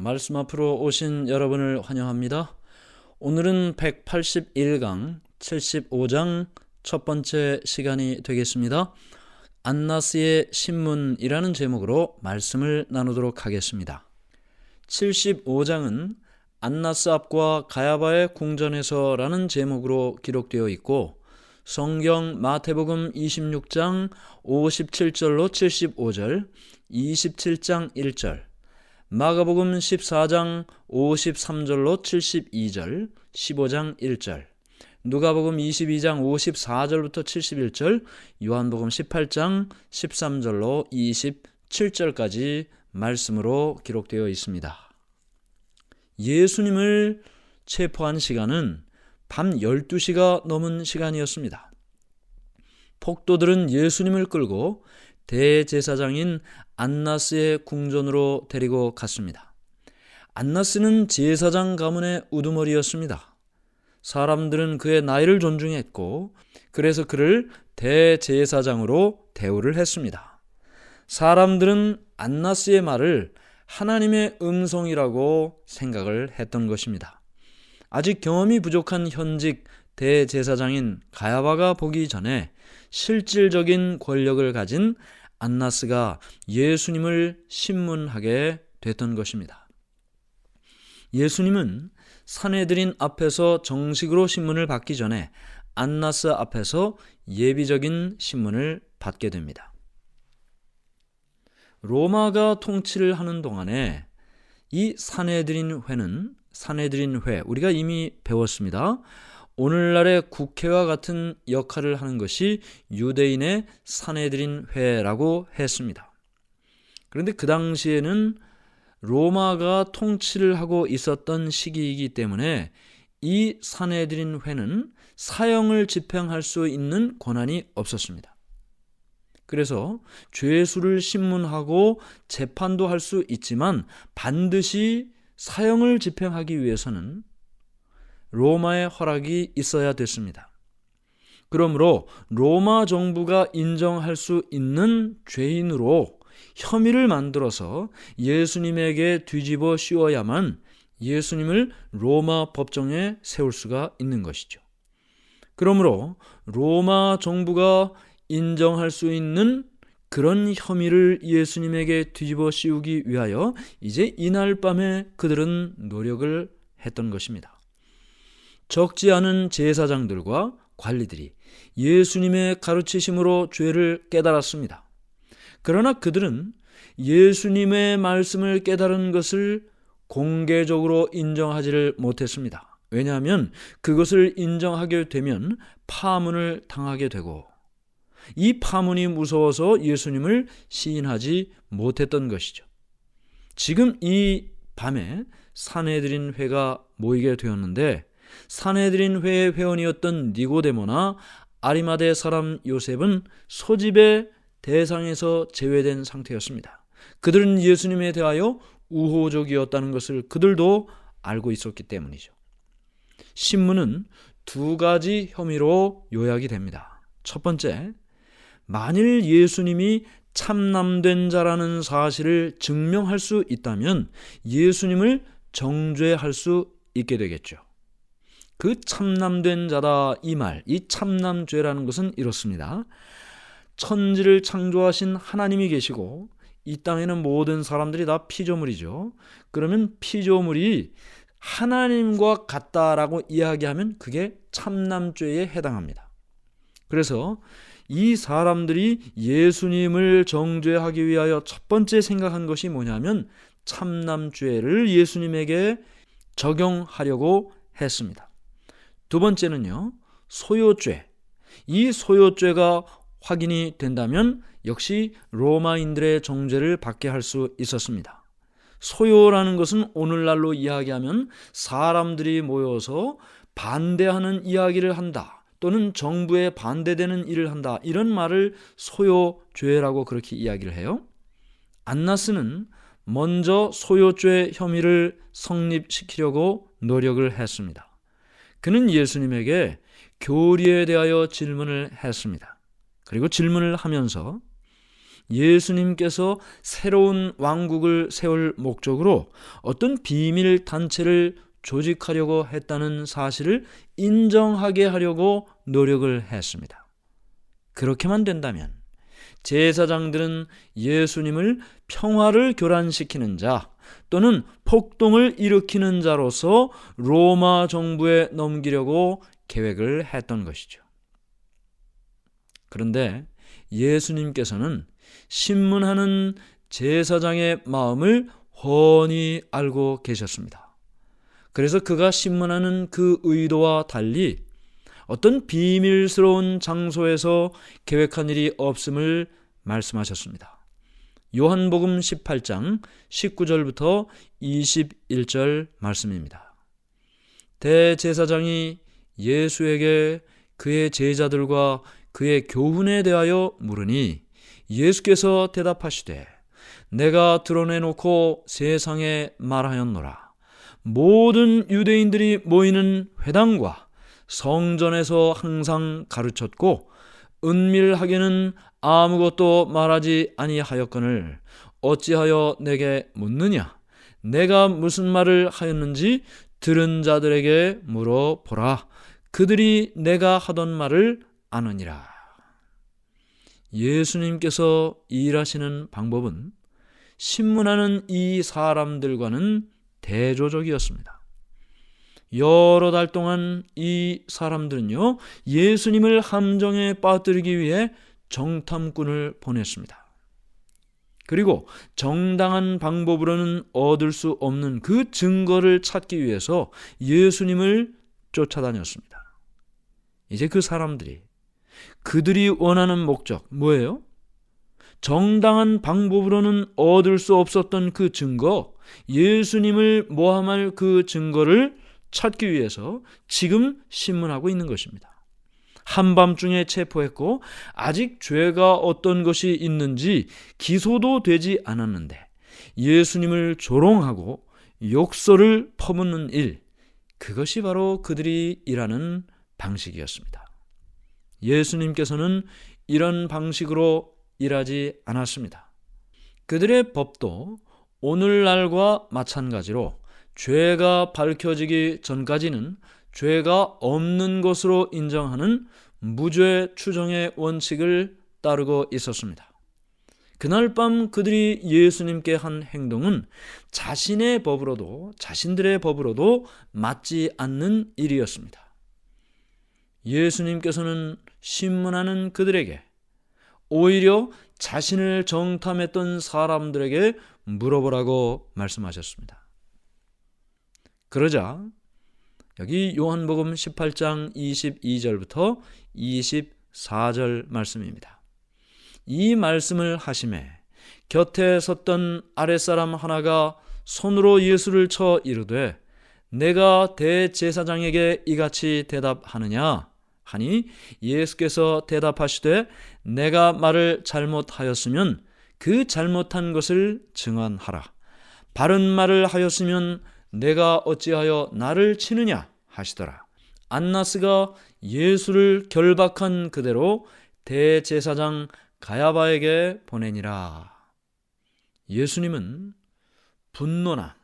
말씀 앞으로 오신 여러분을 환영합니다. 오늘은 181강 75장 첫 번째 시간이 되겠습니다. 안나스의 신문이라는 제목으로 말씀을 나누도록 하겠습니다. 75장은 안나스 앞과 가야바의 궁전에서라는 제목으로 기록되어 있고, 성경 마태복음 26장 57절로 75절, 27장 1절, 마가복음 14장 53절로 72절, 15장 1절, 누가복음 22장 54절부터 71절, 요한복음 18장 13절로 27절까지 말씀으로 기록되어 있습니다. 예수님을 체포한 시간은 밤 12시가 넘은 시간이었습니다. 폭도들은 예수님을 끌고 대제사장인 안나스의 궁전으로 데리고 갔습니다. 안나스는 제사장 가문의 우두머리였습니다. 사람들은 그의 나이를 존중했고, 그래서 그를 대제사장으로 대우를 했습니다. 사람들은 안나스의 말을 하나님의 음성이라고 생각을 했던 것입니다. 아직 경험이 부족한 현직 대제사장인 가야바가 보기 전에 실질적인 권력을 가진 안나스가 예수님을 신문하게 됐던 것입니다. 예수님은 산헤드린 앞에서 정식으로 신문을 받기 전에 안나스 앞에서 예비적인 신문을 받게 됩니다. 로마가 통치를 하는 동안에 이 산헤드린 회, 우리가 이미 배웠습니다. 오늘날의 국회와 같은 역할을 하는 것이 유대인의 산헤드린 회라고 했습니다. 그런데 그 당시에는 로마가 통치를 하고 있었던 시기이기 때문에 이 산헤드린 회는 사형을 집행할 수 있는 권한이 없었습니다. 그래서 죄수를 신문하고 재판도 할 수 있지만 반드시 사형을 집행하기 위해서는 로마의 허락이 있어야 됐습니다. 그러므로 로마 정부가 인정할 수 있는 죄인으로 혐의를 만들어서 예수님에게 뒤집어 씌워야만 예수님을 로마 법정에 세울 수가 있는 것이죠. 그러므로 로마 정부가 인정할 수 있는 그런 혐의를 예수님에게 뒤집어 씌우기 위하여 이제 이날 밤에 그들은 노력을 했던 것입니다. 적지 않은 제사장들과 관리들이 예수님의 가르치심으로 죄를 깨달았습니다. 그러나 그들은 예수님의 말씀을 깨달은 것을 공개적으로 인정하지를 못했습니다. 왜냐하면 그것을 인정하게 되면 파문을 당하게 되고, 이 파문이 무서워서 예수님을 시인하지 못했던 것이죠. 지금 이 밤에 산헤드린 회가 모이게 되었는데, 산헤드린 회의 회원이었던 니고데모나 아리마대 사람 요셉은 소집의 대상에서 제외된 상태였습니다. 그들은 예수님에 대하여 우호적이었다는 것을 그들도 알고 있었기 때문이죠. 신문은 두 가지 혐의로 요약이 됩니다. 첫 번째, 만일 예수님이 참남된 자라는 사실을 증명할 수 있다면 예수님을 정죄할 수 있게 되겠죠. 그 참남된 자다, 이 참남죄라는 것은 이렇습니다. 천지를 창조하신 하나님이 계시고 이 땅에는 모든 사람들이 다 피조물이죠. 그러면 피조물이 하나님과 같다라고 이야기하면 그게 참남죄에 해당합니다. 그래서 이 사람들이 예수님을 정죄하기 위하여 첫 번째 생각한 것이 뭐냐면 참남죄를 예수님에게 적용하려고 했습니다. 두 번째는요, 소요죄. 이 소요죄가 확인이 된다면 역시 로마인들의 정죄를 받게 할 수 있었습니다. 소요라는 것은 오늘날로 이야기하면 사람들이 모여서 반대하는 이야기를 한다, 또는 정부에 반대되는 일을 한다, 이런 말을 소요죄라고 그렇게 이야기를 해요. 안나스는 먼저 소요죄 혐의를 성립시키려고 노력을 했습니다. 그는 예수님에게 교리에 대하여 질문을 했습니다. 그리고 질문을 하면서 예수님께서 새로운 왕국을 세울 목적으로 어떤 비밀 단체를 조직하려고 했다는 사실을 인정하게 하려고 노력을 했습니다. 그렇게만 된다면 제사장들은 예수님을 평화를 교란시키는 자 또는 폭동을 일으키는 자로서 로마 정부에 넘기려고 계획을 했던 것이죠. 그런데 예수님께서는 신문하는 제사장의 마음을 훤히 알고 계셨습니다. 그래서 그가 신문하는 그 의도와 달리 어떤 비밀스러운 장소에서 계획한 일이 없음을 말씀하셨습니다. 요한복음 18장 19절부터 21절 말씀입니다. 대제사장이 예수에게 그의 제자들과 그의 교훈에 대하여 물으니 예수께서 대답하시되 내가 드러내놓고 세상에 말하였노라. 모든 유대인들이 모이는 회당과 성전에서 항상 가르쳤고 은밀하게는 아무것도 말하지 아니하였거늘 어찌하여 내게 묻느냐? 내가 무슨 말을 하였는지 들은 자들에게 물어보라. 그들이 내가 하던 말을 아느니라. 예수님께서 일하시는 방법은 신문하는 이 사람들과는 대조적이었습니다. 여러 달 동안 이 사람들은요, 예수님을 함정에 빠뜨리기 위해 정탐꾼을 보냈습니다. 그리고 정당한 방법으로는 얻을 수 없는 그 증거를 찾기 위해서 예수님을 쫓아다녔습니다. 이제 그 사람들이 그들이 원하는 목적 뭐예요? 정당한 방법으로는 얻을 수 없었던 그 증거, 예수님을 모함할 그 증거를 찾기 위해서 지금 신문하고 있는 것입니다. 한밤중에 체포했고 아직 죄가 어떤 것이 있는지 기소도 되지 않았는데 예수님을 조롱하고 욕설을 퍼붓는 일, 그것이 바로 그들이 일하는 방식이었습니다. 예수님께서는 이런 방식으로 일하지 않았습니다. 그들의 법도 오늘날과 마찬가지로 죄가 밝혀지기 전까지는 죄가 없는 것으로 인정하는 무죄 추정의 원칙을 따르고 있었습니다. 그날 밤 그들이 예수님께 한 행동은 자신들의 법으로도 맞지 않는 일이었습니다. 예수님께서는 신문하는 그들에게 오히려 자신을 정탐했던 사람들에게 물어보라고 말씀하셨습니다. 그러자 여기 요한복음 18장 22절부터 24절 말씀입니다. 이 말씀을 하심에 곁에 섰던 아랫사람 하나가 손으로 예수를 쳐 이르되 내가 대제사장에게 이같이 대답하느냐 하니 예수께서 대답하시되 내가 말을 잘못하였으면 그 잘못한 것을 증언하라. 바른 말을 하였으면 내가 어찌하여 나를 치느냐 하시더라. 안나스가 예수를 결박한 그대로 대제사장 가야바에게 보내니라. 예수님은 분노나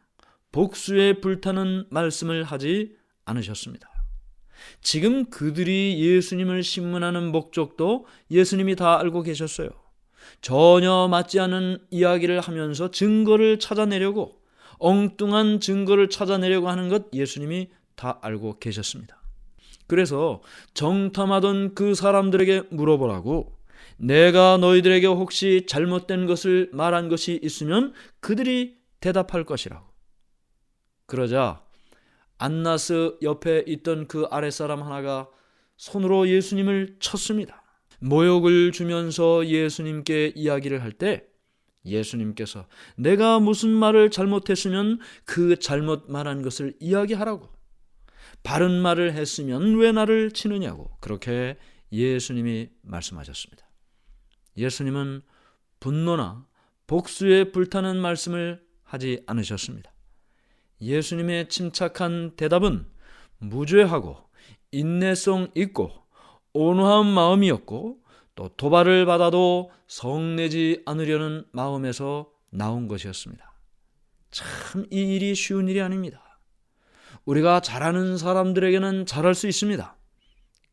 복수에 불타는 말씀을 하지 않으셨습니다. 지금 그들이 예수님을 신문하는 목적도 예수님이 다 알고 계셨어요. 전혀 맞지 않은 이야기를 하면서 증거를 찾아내려고, 엉뚱한 증거를 찾아내려고 하는 것 예수님이 다 알고 계셨습니다. 그래서 정탐하던 그 사람들에게 물어보라고, 내가 너희들에게 혹시 잘못된 것을 말한 것이 있으면 그들이 대답할 것이라고. 그러자 안나스 옆에 있던 그 아랫사람 하나가 손으로 예수님을 쳤습니다. 모욕을 주면서 예수님께 이야기를 할 때 예수님께서 내가 무슨 말을 잘못했으면 그 잘못 말한 것을 이야기하라고, 바른 말을 했으면 왜 나를 치느냐고, 그렇게 예수님이 말씀하셨습니다. 예수님은 분노나 복수에 불타는 말씀을 하지 않으셨습니다. 예수님의 침착한 대답은 무죄하고 인내성 있고 온화한 마음이었고, 또 도발을 받아도 성내지 않으려는 마음에서 나온 것이었습니다. 참 이 일이 쉬운 일이 아닙니다. 우리가 잘하는 사람들에게는 잘할 수 있습니다.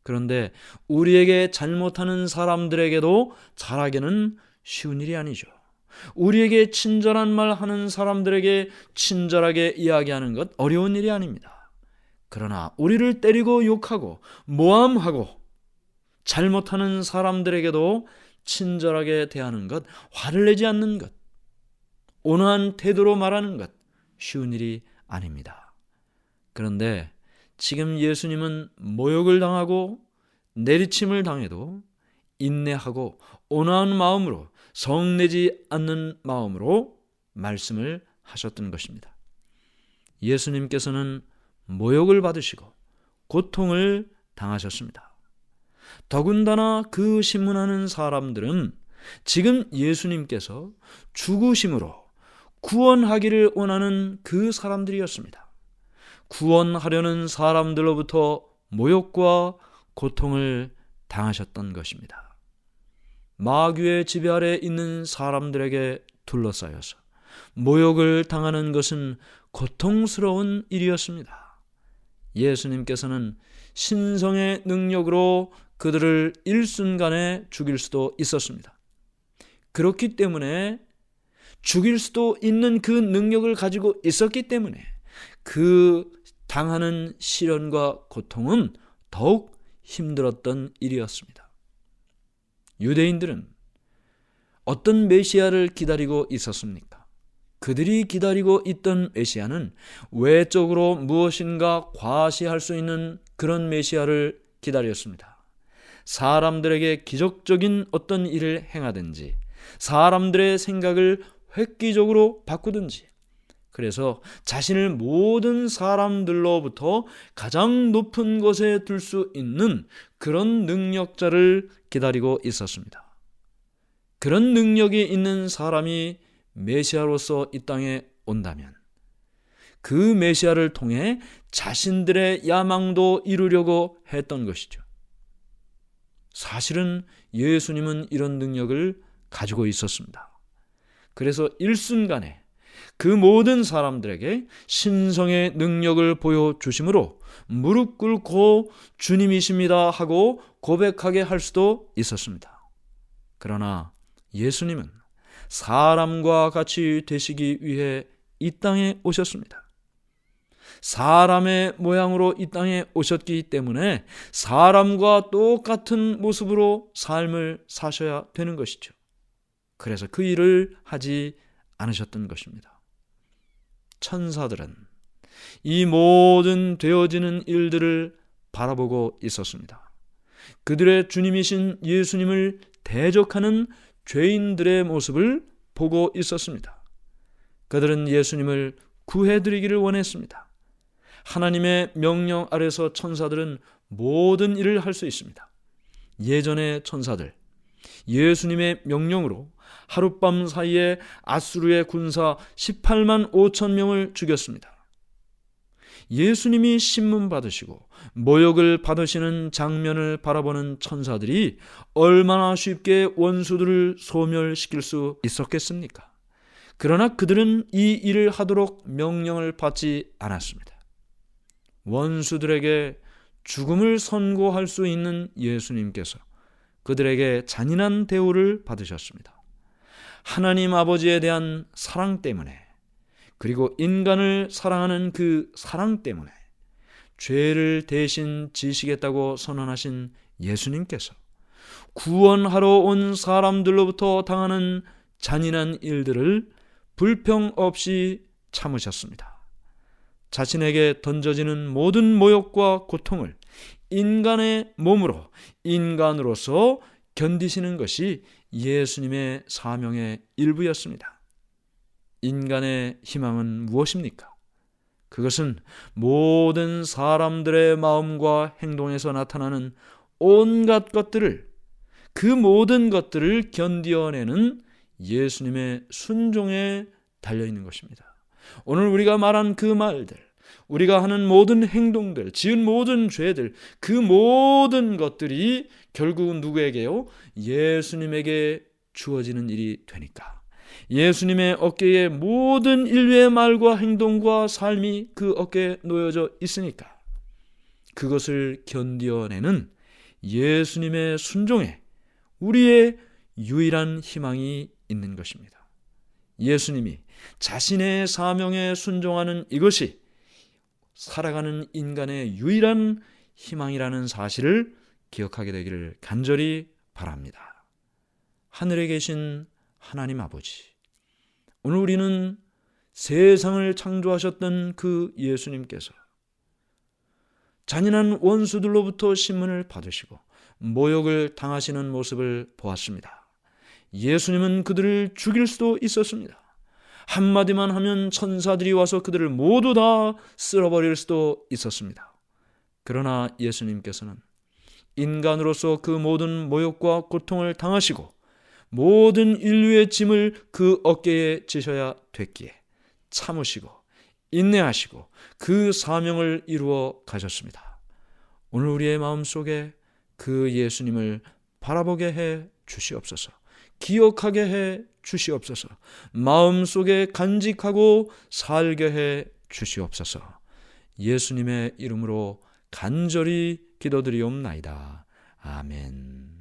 그런데 우리에게 잘못하는 사람들에게도 잘하기는 쉬운 일이 아니죠. 우리에게 친절한 말 하는 사람들에게 친절하게 이야기하는 것 어려운 일이 아닙니다. 그러나 우리를 때리고 욕하고 모함하고 잘못하는 사람들에게도 친절하게 대하는 것, 화를 내지 않는 것, 온화한 태도로 말하는 것 쉬운 일이 아닙니다. 그런데 지금 예수님은 모욕을 당하고 내리침을 당해도 인내하고 온화한 마음으로, 성내지 않는 마음으로 말씀을 하셨던 것입니다. 예수님께서는 모욕을 받으시고 고통을 당하셨습니다. 더군다나 그 신문하는 사람들은 지금 예수님께서 죽으심으로 구원하기를 원하는 그 사람들이었습니다. 구원하려는 사람들로부터 모욕과 고통을 당하셨던 것입니다. 마귀의 지배 아래 있는 사람들에게 둘러싸여서 모욕을 당하는 것은 고통스러운 일이었습니다. 예수님께서는 신성의 능력으로 그들을 일순간에 죽일 수도 있었습니다. 그렇기 때문에 죽일 수도 있는 그 능력을 가지고 있었기 때문에 그 당하는 시련과 고통은 더욱 힘들었던 일이었습니다. 유대인들은 어떤 메시아를 기다리고 있었습니까? 그들이 기다리고 있던 메시아는 외적으로 무엇인가 과시할 수 있는 그런 메시아를 기다렸습니다. 사람들에게 기적적인 어떤 일을 행하든지 사람들의 생각을 획기적으로 바꾸든지, 그래서 자신을 모든 사람들로부터 가장 높은 곳에 둘 수 있는 그런 능력자를 기다리고 있었습니다. 그런 능력이 있는 사람이 메시아로서 이 땅에 온다면 그 메시아를 통해 자신들의 야망도 이루려고 했던 것이죠. 사실은 예수님은 이런 능력을 가지고 있었습니다. 그래서 일순간에 그 모든 사람들에게 신성의 능력을 보여주심으로 무릎 꿇고 주님이십니다 하고 고백하게 할 수도 있었습니다. 그러나 예수님은 사람과 같이 되시기 위해 이 땅에 오셨습니다. 사람의 모양으로 이 땅에 오셨기 때문에 사람과 똑같은 모습으로 삶을 사셔야 되는 것이죠. 그래서 그 일을 하지 않으셨던 것입니다. 천사들은 이 모든 되어지는 일들을 바라보고 있었습니다. 그들의 주님이신 예수님을 대적하는 죄인들의 모습을 보고 있었습니다. 그들은 예수님을 구해드리기를 원했습니다. 하나님의 명령 아래서 천사들은 모든 일을 할 수 있습니다. 예전의 천사들, 예수님의 명령으로 하룻밤 사이에 아수르의 군사 18만 5천 명을 죽였습니다. 예수님이 신문 받으시고 모욕을 받으시는 장면을 바라보는 천사들이 얼마나 쉽게 원수들을 소멸시킬 수 있었겠습니까? 그러나 그들은 이 일을 하도록 명령을 받지 않았습니다. 원수들에게 죽음을 선고할 수 있는 예수님께서 그들에게 잔인한 대우를 받으셨습니다. 하나님 아버지에 대한 사랑 때문에, 그리고 인간을 사랑하는 그 사랑 때문에 죄를 대신 지시겠다고 선언하신 예수님께서 구원하러 온 사람들로부터 당하는 잔인한 일들을 불평 없이 참으셨습니다. 자신에게 던져지는 모든 모욕과 고통을 인간의 몸으로, 인간으로서 견디시는 것이 예수님의 사명의 일부였습니다. 인간의 희망은 무엇입니까? 그것은 모든 사람들의 마음과 행동에서 나타나는 온갖 것들을, 그 모든 것들을 견디어내는 예수님의 순종에 달려있는 것입니다. 오늘 우리가 말한 그 말들, 우리가 하는 모든 행동들, 지은 모든 죄들, 그 모든 것들이 결국은 누구에게요? 예수님에게 주어지는 일이 되니까. 예수님의 어깨에 모든 인류의 말과 행동과 삶이 그 어깨에 놓여져 있으니까 그것을 견뎌내는 예수님의 순종에 우리의 유일한 희망이 있는 것입니다. 예수님이 자신의 사명에 순종하는 이것이 살아가는 인간의 유일한 희망이라는 사실을 기억하게 되기를 간절히 바랍니다. 하늘에 계신 하나님 아버지, 오늘 우리는 세상을 창조하셨던 그 예수님께서 잔인한 원수들로부터 신문을 받으시고 모욕을 당하시는 모습을 보았습니다. 예수님은 그들을 죽일 수도 있었습니다. 한마디만 하면 천사들이 와서 그들을 모두 다 쓸어버릴 수도 있었습니다. 그러나 예수님께서는 인간으로서 그 모든 모욕과 고통을 당하시고 모든 인류의 짐을 그 어깨에 지셔야 됐기에 참으시고 인내하시고 그 사명을 이루어 가셨습니다. 오늘 우리의 마음속에 그 예수님을 바라보게 해 주시옵소서. 기억하게 해 주시옵소서. 마음속에 간직하고 살게 해 주시옵소서. 예수님의 이름으로 간절히 기도드리옵나이다. 아멘.